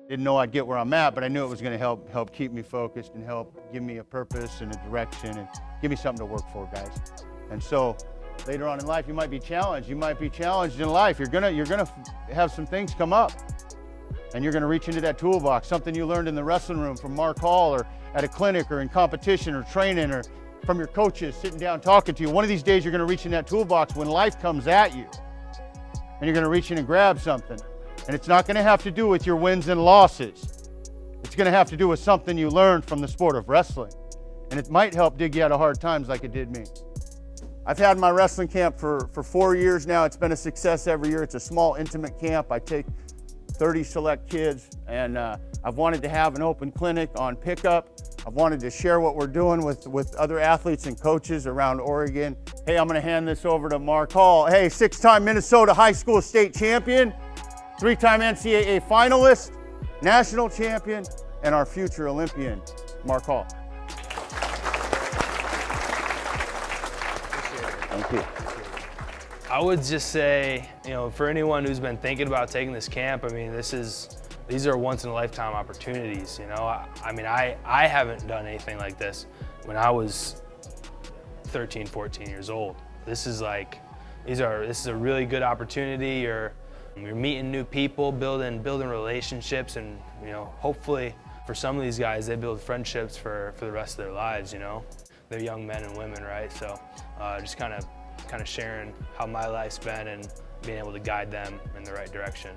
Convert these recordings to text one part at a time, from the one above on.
Didn't know I'd get where I'm at, but I knew it was going to help keep me focused and help give me a purpose and a direction and give me something to work for, guys. And so later on in life, you might be challenged. You might be challenged in life. You're gonna have some things come up, and you're gonna reach into that toolbox, something you learned in the wrestling room from Mark Hall, or at a clinic, or in competition, or training, or from your coaches sitting down talking to you. One of these days, you're gonna reach in that toolbox when life comes at you, and you're gonna reach in and grab something. And it's not gonna have to do with your wins and losses. It's gonna have to do with something you learned from the sport of wrestling. And it might help dig you out of hard times like it did me. I've had my wrestling camp for 4 years now. It's been a success every year. It's a small, intimate camp. I take 30 select kids, and I've wanted to have an open clinic on pickup. I've wanted to share what we're doing with other athletes and coaches around Oregon. Hey, I'm gonna hand this over to Mark Hall. Hey, 6-time Minnesota high school state champion, 3-time NCAA finalist, national champion, and our future Olympian, Mark Hall. Thank you. I would just say, for anyone who's been thinking about taking this camp, I mean, these are once in a lifetime opportunities, I haven't done anything like this when I was 13, 14 years old. This is a really good opportunity. You're meeting new people, building relationships, and hopefully for some of these guys, they build friendships for the rest of their lives, They're young men and women, right? So just kind of sharing how my life's been and being able to guide them in the right direction.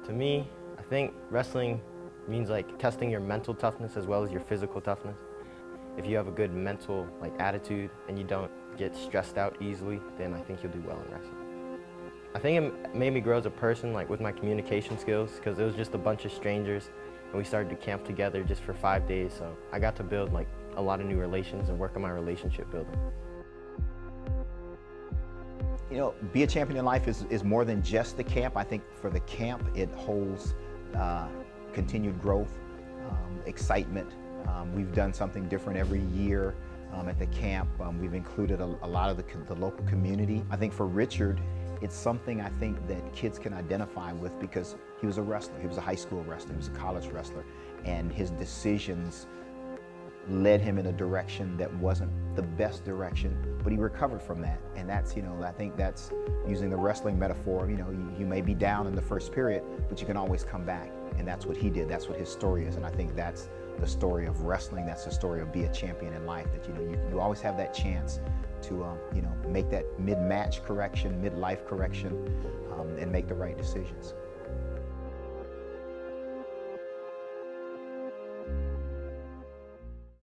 To me, I think wrestling means testing your mental toughness as well as your physical toughness. If you have a good mental attitude and you don't get stressed out easily, then I think you'll do well in wrestling. I think it made me grow as a person, with my communication skills, because it was just a bunch of strangers, and we started to camp together just for 5 days. So I got to build a lot of new relations and work on my relationship building. Be a champion in life is more than just the camp. I think for the camp, it holds continued growth, excitement. We've done something different every year at the camp. We've included a lot of the local community. I think for Richard, it's something I think that kids can identify with because he was a wrestler. He was a high school wrestler. He was a college wrestler. And his decisions led him in a direction that wasn't the best direction, but he recovered from that. And that's, I think that's using the wrestling metaphor. You may be down in the first period, but you can always come back. And that's what he did. That's what his story is. And I think that's the story of wrestling. That's the story of be a champion in life, that, you always have that chance to, make that mid-match correction, mid-life correction, and make the right decisions.